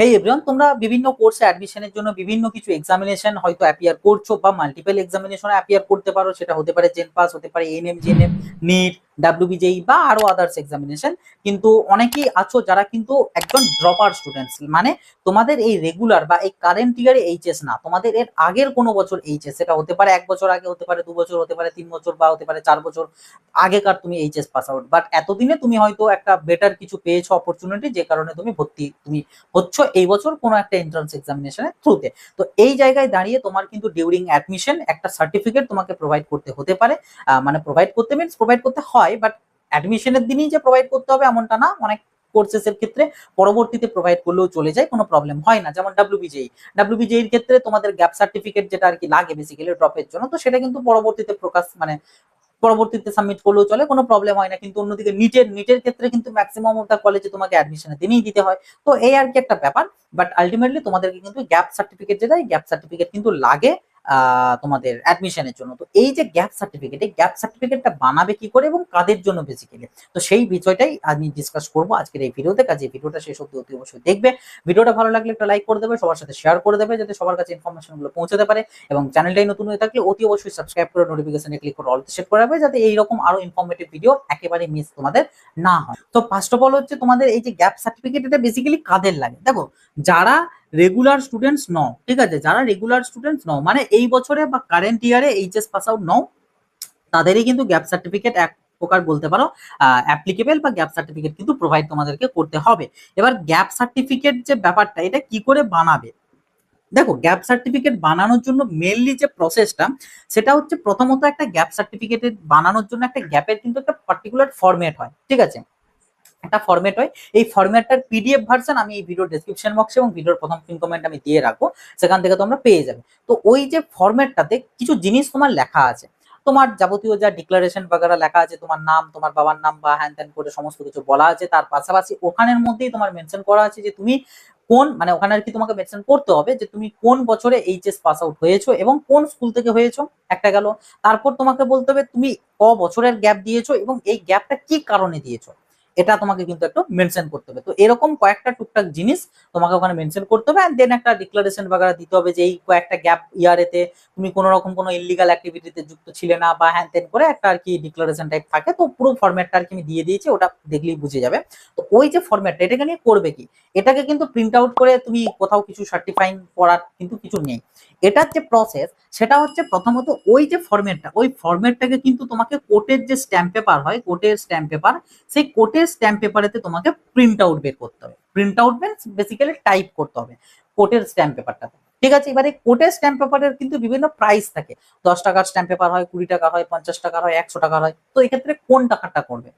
হেই everyone, তোমরা বিভিন্ন কোর্সে অ্যাডমিশনের জন্য বিভিন্ন কিছু এক্সামিনেশন হয়তো অ্যাপিয়ার করছো বা মাল্টিপল এক্সামিনেশনে অ্যাপিয়ার করতে পারো। সেটা হতে পারে জেন পাস, হতে পারে এনএম, জিএনএম, নিট, ডাব্লিউবিজেই বা আরো আদার্স এক্সামিনেশন। কিন্তু অনেকেই আছো যারা কিন্তু একজন ড্রপার স্টুডেন্টস, মানে তোমাদের এই রেগুলার বা এই কারেন্ট ইয়ারে এইচএস না, তোমাদের এর আগের কোনো বছর এইচএস, সেটা হতে পারে 1 বছর আগে, হতে পারে 2 বছর, হতে পারে 3 বছর, বা হতে পারে 4 বছর আগেকার তুমি এইচএস পাস আউট। বাট এতদিনে তুমি হয়তো একটা বেটার কিছু পেয়েছো অপরচুনিটি, যে কারণে তুমি হচ্ছ এই বছর কোনো একটা এন্ট্রান্স এক্সামিনেশনের থ্রুতে। তো এই জায়গায় দাঁড়িয়ে তোমার কিন্তু ডিউরিং অ্যাডমিশন একটা সার্টিফিকেট তোমাকে প্রোভাইড করতে হতে পারে। মানে প্রোভাইড করতে মিনস প্রোভাইড করতে হয়, বাট অ্যাডমিশনের দিনই যে প্রোভাইড করতে হবে এমনটা না। অনেক কোর্সেস এর ক্ষেত্রে পরবর্তীতে প্রোভাইড করলেও চলে যায়, কোনো প্রবলেম হয় না। যেমন ডাব্লিউবিজেই এর ক্ষেত্রে তোমাদের গ্যাপ সার্টিফিকেট যেটা আর কি লাগে বেসিক্যালি ড্রপের জন্য, তো সেটা কিন্তু পরবর্তীতে প্রকাশ মানে পরবর্তীতে সাবমিট করলেও চলে, কোনো প্রবলেম হয় না। কিন্তু অন্যদিকে নিটের ক্ষেত্রে কিন্তু ম্যাক্সিমাম অফ দা কলেজে তোমাকে অ্যাডমিশনের দিনেই দিতে হয়। তো এই আর কি একটা ব্যাপার। বাট আলটিমেটলি তোমাদেরকে কিন্তু গ্যাপ সার্টিফিকেট, যেটা এই গ্যাপ সার্টিফিকেট কিন্তু লাগে তোমাদের অ্যাডমিশনের জন্য। তো এই যে গ্যাপ সার্টিফিকেট, এই গ্যাপ সার্টিফিকেটটা বানাবে কি করে এবং কাদের জন্য বেসিক্যালি, তো সেই বিষয়টাই আমি ডিসকাস করবো আজকের এই ভিডিওতে। কাজে ভিডিওটা শেষ অবধি অতি অবশ্যই দেখবে। ভিডিওটা ভালো লাগলে একটা লাইক করে দেবে, সবার সাথে শেয়ার করে দেবে যাতে সবার কাছে ইনফরমেশন গুলো পৌঁছাতে পারে। এবং চ্যানেলটাই নতুন হয়ে থাকলে অতি অবশ্যই সাবস্ক্রাইব করে নোটিফিকেশনে ক্লিক করে অল সেট করে রাখবে, যাতে এইরকম আরো ইনফরমেটিভ ভিডিও একেবারে মিস তোমাদের না হয়। তো ফার্স্ট অফ অল হচ্ছে তোমাদের এই যে গ্যাপ সার্টিফিকেট, এটা বেসিক্যালি কাদের লাগে দেখো। যারা রেগুলার স্টুডেন্টস নও, ঠিক আছে, যারা রেগুলার স্টুডেন্টস নও মানে এই বছরে বা কারেন্ট ইয়ারে এইচএস পাস আউট নও, তাদেরই কিন্তু গ্যাপ সার্টিফিকেট এক প্রকার বলতে পারো অ্যাপ্লিকেবল, বা গ্যাপ সার্টিফিকেট কিন্তু প্রোভাইড তোমাদেরকে করতে হবে। এবার গ্যাপ সার্টিফিকেট যে ব্যাপারটা, এটা কি করে বানাবে দেখো। গ্যাপ সার্টিফিকেট বানানোর জন্য মেনলি যে প্রসেসটা, সেটা হচ্ছে প্রথমত একটা গ্যাপ সার্টিফিকেট বানানোর জন্য একটা গ্যাপের কিন্তু একটা পার্টিকুলার ফরম্যাট হয়, ঠিক আছে, একটা ফরম্যাট হয়। এই ফরম্যাটটার পিডিএফ ভার্সন আমি এই ভিডিও ডেসক্রিপশন বক্সে এবং ভিডিওর প্রথম পিন কমেন্ট আমি দিয়ে রাখবো, সেখান থেকে তোমরা পেয়ে যাবে। তো ওই যে ফরম্যাটটাতে কিছু জিনিস তোমার লেখা আছে, তোমার যাবতীয় যা ডিক্লারেশন বাগেরা লেখা আছে, তোমার নাম, তোমার বাবার নাম বা হ্যান ত্যান করে সমস্ত কিছু বলা আছে। তার পাশাপাশি ওখানের মধ্যেই তোমার মেনশন করা আছে যে তুমি কোন, মানে ওখানে আর কি তোমাকে মেনশন করতে হবে যে তুমি কোন বছরে এইচএস পাস আউট হয়েছো এবং কোন স্কুল থেকে হয়েছো, একটা গেল। তারপর তোমাকে বলতে হবে তুমি ক বছরের গ্যাপ দিয়েছো এবং এই গ্যাপটা কি কারণে দিয়েছো, এটা তোমাকে কিন্তু একটু মেনশন করতে হবে। তো এরকম কয়েকটা টুকটাক জিনিস তোমাকে ওখানে মেনশন করতে হবে, এন্ড দেন একটা ডিক্লারেশন বাগেরা দিতে হবে যে এই কয়েকটা গ্যাপ ইয়ারেতে তুমি কোনো রকম কোনো ইলিগাল অ্যাক্টিভিটিতে যুক্ত ছিলে না, বা হ্যান তেন করে একটা আর কি ডিক্লারেশন টাইপ থাকে। তো পুরো ফরম্যাটটা আর কি আমি দিয়ে দিয়েছি, ওটা দেখলেই বুঝে যাবে। তো ওই যে ফরম্যাটটা, এটাকে নিয়ে করবে কি, এটাকে কিন্তু প্রিন্ট আউট করে তুমি কোথাও কিছু সার্টিফাইং করার কিন্তু কিছু নেই। এটার যে প্রসেস, সেটা হচ্ছে প্রথমত ওই যে ফরম্যাটটা, ওই ফরম্যাটটাকে কিন্তু তোমাকে কোর্টের যে স্ট্যাম্প পেপার হয়, কোর্টের স্ট্যাম্প পেপার, সেই কোর্টের স্ট্যাম্প পেপারেতে তোমাকে প্রিন্ট আউট বের করতে হবে। Print out means basically type করতে হবে কোর্টের স্ট্যাম্প পেপারটাতে, ঠিক আছে। এবারে কোর্টের স্ট্যাম্প পেপারের কিন্তু বিভিন্ন প্রাইস থাকে। 10 টাকার স্ট্যাম্প পেপার হয়, 20 টাকা হয়, 50 টাকার হয়, 100 টাকার হয়। তো এক্ষেত্রে কোন টাকাটা করবে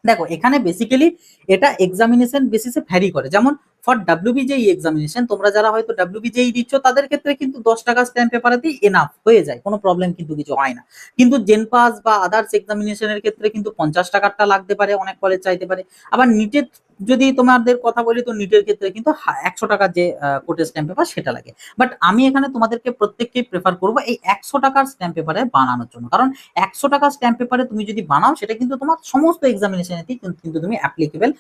দেখো, এখানে বেসিক্যালি এটা এক্সামিনেশন বেসিসে ভ্যারি করে। যেমন ফর ডাব্লিউবিজেই এক্সামিনেশন, তোমরা যারা হয়তো ডাব্লিউবিজেই দিচ্ছ তাদের ক্ষেত্রে কিন্তু 10 টাকা স্ট্যাম্প পেপারেতেই এনাফ হয়ে যায়, কোনো প্রবলেম কিন্তু কিছু হয় না। কিন্তু জেন পাস বা আদার্স এক্সামিনেশনের ক্ষেত্রে কিন্তু 50 টাকারটা লাগতে পারে, অনেক কলেজ চাইতে পারে। আবার নিটের যদি তোমাদের কথা বলি, তো নিটের ক্ষেত্রে কিন্তু 100 টাকার যে কোটের স্ট্যাম্প পেপার সেটা লাগে। বাট আমি এখানে তোমাদেরকে প্রত্যেককেই প্রেফার করবো এই 100 টাকার স্ট্যাম্প পেপারে বানানোর জন্য, কারণ 100 টাকা স্ট্যাম্প পেপারে তুমি যদি বানাও, সেটা কিন্তু তোমার সমস্ত এক্সামিনেশনেতেই কিন্তু তুমি অ্যাপ্লিকেবল,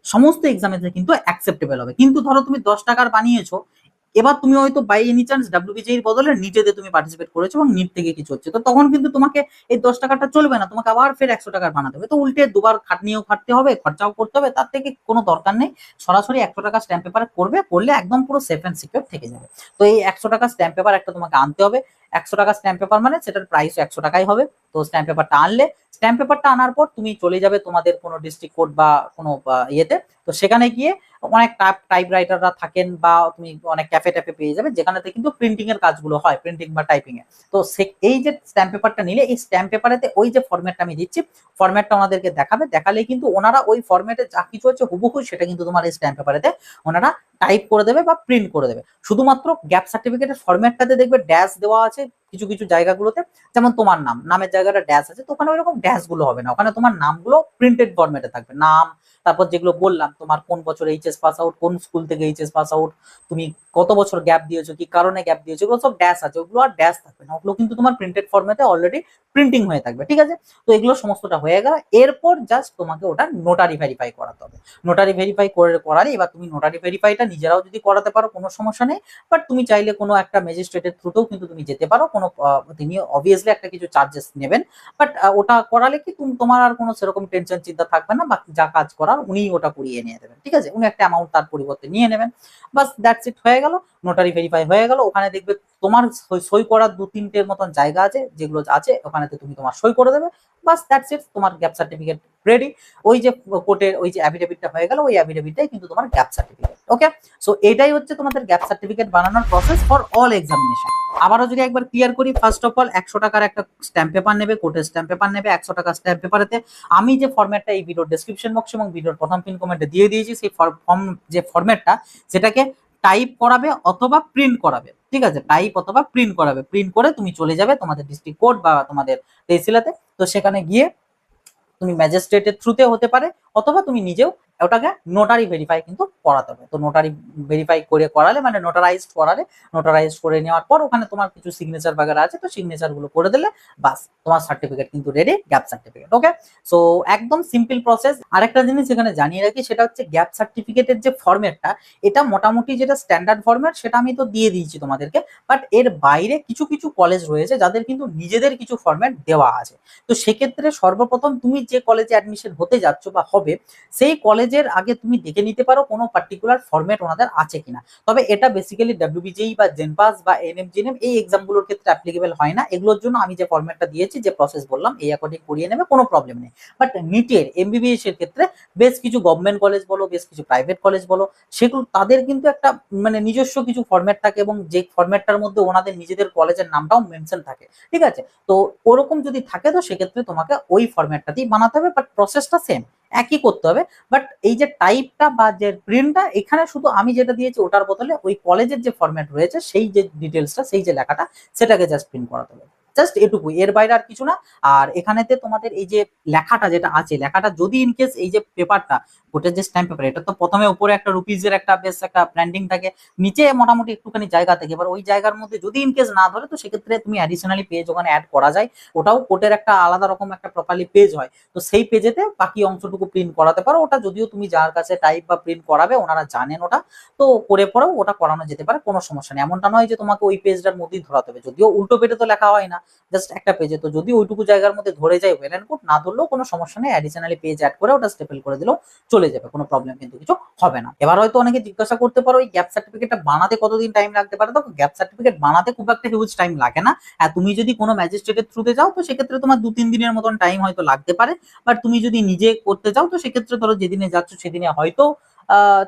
সমস্ত এক্সামে কিন্তু অ্যাকসেপ্টেবল হবে। কিন্তু ধরো তুমি 10 টাকার বানিয়েছো, এবার তুমি হয়তো বাই এনি চান্স ডাব্লিউবিজে এর বদলে নিটেতে তুমি পার্টিসিপেট করেছো এবং নিট থেকে কিছু হচ্ছে, তো তখন কিন্তু তোমাকে এই 10 টাকাটা চলবে না, তোমাকে আবার ফের 100 টাকার বানাতে হবে। তো উল্টে দুবার খাটনিও খাটতে হবে, খরচাও করতে হবে, তার থেকে কোনো দরকার নেই। সরাসরি 100 টাকা স্ট্যাম্প পেপার করলে একদম পুরো সেফ অ্যান্ড সিকিউর থেকে যাবে। তো এই 100 টাকা স্ট্যাম্প পেপার একটা তোমাকে আনতে হবে। 100 টাকা স্ট্যাম্প পেপার মানে সেটার প্রাইস 100 টাকাই হবে। তো স্ট্যাম্প পেপারটা আনলে, স্ট্যাম্প পেপারটা আনার পর তুমি চলে যাবে তোমাদের কোনো ডিস্ট্রিক্ট কোর্ট বা কোনো ইয়েতে। তো সেখানে গিয়ে অনেক টাইপ রাইটাররা থাকেন, বা তুমি অনেক ক্যাফে ট্যাফে পেয়ে যাবে যেখানেতে কিন্তু প্রিন্টিং এর কাজগুলো হয়, প্রিন্টিং বা টাইপিং এ। তো এই যে স্ট্যাম্প পেপারটা নিলে, এই স্ট্যাম্প পেপারেতে ওই যে ফরম্যাটটা আমি দিচ্ছি, ফরম্যাটটা ওনাদেরকে দেখাবে, দেখালেই কিন্তু ওনারা ওই ফরম্যাটে যা কিছু হচ্ছে হুবহু সেটা কিন্তু তোমার এই স্ট্যাম্প পেপারেতে ওনারা টাইপ করে দেবে বা প্রিন্ট করে দেবে। শুধুমাত্র গ্যাপ সার্টিফিকেটের ফরম্যাটটাতে দেখবে ড্যাশ দেওয়া আছে, কিছু কিছু জায়গাগুলোতে, যেমন তোমার নামের জায়গাটা ড্যাশ আছে, তো ওখানে ওইরকম ড্যাশ গুলো হবে না, ওখানে তোমার নামগুলো প্রিন্টেড ফরম্যাটে থাকবে, নাম, তারপর যেগুলো বললাম তোমার কোন বছর এইচএস পাস আউট, কোন স্কুল থেকে এইচএস পাস আউট, তুমি কত বছর গ্যাপ দিয়েছো, কি কারণে গ্যাপ দিয়েছো, ওগুলো সব ড্যাশ আছে, ওগুলো আর ড্যাশ থাকবে না, ওগুলো কিন্তু তোমার প্রিন্টেড ফরম্যাটে অলরেডি প্রিন্টিং হয়ে থাকবে, ঠিক আছে। তো এগুলো সমস্তটা হয়ে গেল, এরপর জাস্ট তোমাকে ওটা নোটারি ভেরিফাই করাতে হবে। নোটারি ভেরিফাই করালে এবার তুমি নোটারি ভেরিফাইটা নিজেরাও যদি করাতে পারো কোনো সমস্যা নেই, বাট তুমি চাইলে কোনো একটা ম্যাজিস্ট্রেটের থ্রুতেও কিন্তু তুমি যেতে পারো, কোনো তিনি অবভিয়াসলি একটা কিছু চার্জেস নেবেন, বাট ওটা করালে কি তোমার আর কোনো সেরকম টেনশন চিন্তা থাকবে না, বা যা কাজ করার উনি ওটা করিয়ে নিয়ে দেবেন, ঠিক আছে, উনি একটা অ্যামাউন্ট তার পরিবর্তে নিয়ে নেবেন, বাস দ্যাটস ইট, হয়ে গেল, নোটারি ভেরিফাই হয়ে গেল। ওখানে দেখবে তোমার সই করার 2-3টের মতন জায়গা আছে, যেগুলো আছে ওখানেতে তুমি তোমার সই করে দেবে, বাস দ্যাটস ইট, তোমার গ্যাপ সার্টিফিকেট রেডি। ওই যে কোর্টের ওই যে অ্যাফিডেভিটটা হয়ে গেল, ওই অ্যাফিডেভিটটাই কিন্তু তোমার গ্যাপ সার্টিফিকেট। ওকে, সো এটাই হচ্ছে তোমাদের গ্যাপ সার্টিফিকেট বানানোর প্রসেস ফর অল এক্সামিনেশন। আবারও যদি একবার ক্লিয়ার করি, ফার্স্ট অফ অল 100 টাকার একটা স্ট্যাম্প পেপার নেবে, কোর্টের স্ট্যাম্প পেপার নেবে, 100 টাকা স্ট্যাম্প পেপারেতে আমি যে ফরম্যাটটা এই ভিডিওর ডেসক্রিপশন বক্স এবং ভিডিওর প্রথম পিন কমেন্টে দিয়ে দিয়েছি, সেই ফর্ম যে ফরম্যাটটা সেটাকে টাইপ করাবে অথবা প্রিন্ট করাবে, ঠিক আছে, টাইপ অথবা প্রিন্ট করাবে, প্রিন্ট করে তুমি চলে যাবে তোমাদের ডিস্ট্রিক্ট কোর্ট বা তোমাদের তহসিলাতে, তো সেখানে গিয়ে তুমি ম্যাজিস্ট্রেটের থ্রুতে হতে পারে, অথবা তুমি নিজেও ওটাকে নোটারি ভেরিফাই কিন্তু করাতে হবে। তো নোটারি ভেরিফাই করে করালে মানে নোটারাইজড করালে, নোটারাইজড করে নেওয়ার পর ওখানে তোমার কিছু সিগনেচার বাগেরা আছে, তো সিগনেচার গুলো করে দিলে বাস তোমার সার্টিফিকেট কিন্তু রেডি, গ্যাপ সার্টিফিকেট। ওকে, সো একদম সিম্পল প্রসেস। আরেকটা জিনিস এখানে জানিয়ে রাখি, সেটা হচ্ছে গ্যাপ সার্টিফিকেটের যে ফরম্যাটটা, এটা মোটামুটি যেটা স্ট্যান্ডার্ড ফরম্যাট সেটা আমি তো দিয়ে দিয়েছি তোমাদেরকে, বাট এর বাইরে কিছু কিছু কলেজ রয়েছে যাদের কিন্তু নিজেদের কিছু ফরম্যাট দেওয়া আছে। তো সেক্ষেত্রে সর্বপ্রথম তুমি যে কলেজে অ্যাডমিশন হতে যাচ্ছ বা হবে, সেই কলেজের আগে তুমি দেখে নিতে পারো কোনো পার্টিকুলার ফরম্যাট ওনাদের আছে কিনা। তবে এটা বেসিক্যালি ডাব্লিউবিজেই বা জেনপাস বা এনএমজিএনএম এই এক্সামগুলোর ক্ষেত্রে অ্যাপ্লিকেবল হয় না, এগুলোর জন্য আমি যে ফরম্যাটটা দিয়েছি, যে প্রসেস বললাম, এই অ্যাকর্ডিং করিয়ে নেবে, কোনো প্রবলেম নেই। বাট নিটের এমবিবিএস এর ক্ষেত্রে বেশ কিছু গভর্নমেন্ট কলেজ বলো, বেশ কিছু প্রাইভেট কলেজ বলো, সেগুলো তাদের কিন্তু একটা মানে নিজস্ব কিছু ফরম্যাট থাকে, এবং যে ফরম্যাটটার মধ্যে ওনাদের নিজেদের কলেজের নামটাও মেনশন থাকে, ঠিক আছে। তো ওরকম যদি থাকে, তো সেক্ষেত্রে তোমাকে ওই ফরম্যাটটাতেই বানাতে হবে, বাট প্রসেসটা সেম, একই করতে হবে। বাট এই যে টাইপটা বা যে প্রিন্টটা, এখানে শুধু আমি যেটা দিয়েছি ওটার বদলে ওই কলেজের যে ফরম্যাট রয়েছে, সেই যে ডিটেলসটা, সেই যে লেখাটা, সেটাকে জাস্ট প্রিন্ট করাতে হবে, জাস্ট এটুকুই, এর বাইরে আর কিছু না। আর এখানেতে তোমাদের এই যে লেখাটা যেটা আছে, লেখাটা যদি ইনকেস এই যে পেপারটা, কোর্টের যে স্ট্যাম্প পেপার, এটা তো প্রথমে উপরে একটা রুপিজের একটা বেশ একটা ব্র্যান্ডিং থাকে, নিচে মোটামুটি একটুখানি জায়গা থাকে, এবার ওই জায়গার মধ্যে যদি ইনকেস না ধরে, তো সেক্ষেত্রে তুমি অ্যাডিশনালি পেজ ওখানে অ্যাড করা যায়, ওটাও কোর্টের একটা আলাদা রকম একটা প্রপারলি পেজ হয়, তো সেই পেজেতে বাকি অংশটুকু প্রিন্ট করাতে পারো। ওটা যদিও তুমি যার কাছে টাইপ বা প্রিন্ট করাবে ওনারা জানেন ওটা, তো করে পরেও ওটা করানো যেতে পারে, কোনো সমস্যা নেই। এমনটা নয় যে তোমাকে ওই পেজটার মধ্যেই ধরাতে হবে, যদিও উল্টো পেটে তো লেখা হয় না, জাস্ট একটা পেজে, তো যদি ওইটুকু জায়গার মধ্যে ধরে যায় ওয়েল এন্ড গুড, না ধরলেও কোনো সমস্যা নেই, অ্যাডিশনালি পেজ অ্যাড করে ওটা স্টেপল করে দিলেও চলে যাবে, কোনো প্রবলেম কিন্তু কিছু হবে না। এবার হয়তো অনেকে জিজ্ঞাসা করতে পারো, এই গ্যাপ সার্টিফিকেটটা বানাতে কতদিন টাইম লাগতে পারে। তো গ্যাপ সার্টিফিকেট বানাতে খুব একটা হিউজ টাইম লাগে না, আর তুমি যদি কোনো ম্যাজিস্ট্রেটের থ্রুতে যাও, তো সেক্ষেত্রে তোমার 2-3 দিনের মতন টাইম হয়তো লাগতে পারে, বাট তুমি যদি নিজে করতে চাও, তো সেক্ষেত্রে ধরো যেদিনে যাচ্ছ সেদিনে হয়তো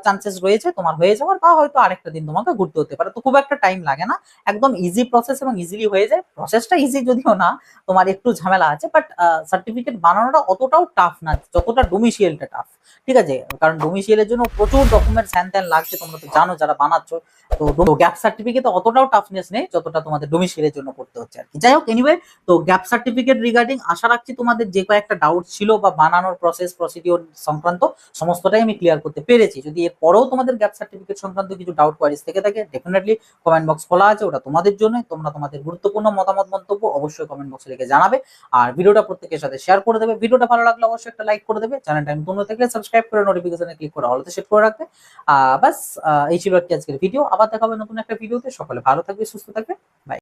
চান্সেস রয়েছে তোমার হয়ে যাওয়ার, বা হয়তো আরেকটা দিন তোমাকে ঘুরতে হতে পারে, তো খুব একটা টাইম লাগে না, একদম ইজি প্রসেস এবং ইজিলি হয়ে যায়। প্রসেসটা ইজি যদিও না, তোমার একটু ঝামেলা আছে, বাট সার্টিফিকেট বানানোটা অতটাও টাফ না যতটা ডোমিসিয়ালটা টাফ, ঠিক আছে, কারণ ডোমিসিয়ালের জন্য প্রচুর ডকুমেন্টস হ্যান ত্যান লাগছে, তোমরা তো জানো যারা বানাচ্ছ। তো গ্যাপ সার্টিফিকেট অতটাও টাফনেস নেই যতটা তোমাদের ডোমিসিয়ালের জন্য করতে হচ্ছে আর কি। যাই হোক, এনিওয়ে, তো গ্যাপ সার্টিফিকেট রিগার্ডিং আশা রাখছি তোমাদের যে কয়েকটা ডাউট ছিল বা বানানোর প্রসেস প্রসিডিওর সংক্রান্ত সমস্তটাই আমি ক্লিয়ার করতে পেরেছি। যদি এর পরেও তোমাদের গ্যাপ সার্টিফিকেট সংক্রান্ত কিছু ডাউট কোয়ারিজ থেকে থাকে, ডেফিনেটলি কমেন্ট বক্স খোলা আছে, ওটা তোমাদের জন্য, তোমরা তোমাদের গুরুত্বপূর্ণ মতামত মন্তব্য অবশ্যই কমেন্ট বক্সে লিখে জানাবে, আর ভিডিওটা প্রত্যেকের সাথে শেয়ার করে দেবে। ভিডিওটা ভালো লাগলে অবশ্যই একটা লাইক করে দেবে, চ্যানেলটা নতুন হয়ে থাকলে সাবস্ক্রাইব করে নোটিফিকেশনে ক্লিক করে অলতে সেট করে রাখবে। বাস এই ছিল আজকের ভিডিও, আবার দেখা হবে নতুন একটা ভিডিওতে। সকলে ভালো থাকবে, সুস্থ থাকবে, বাই।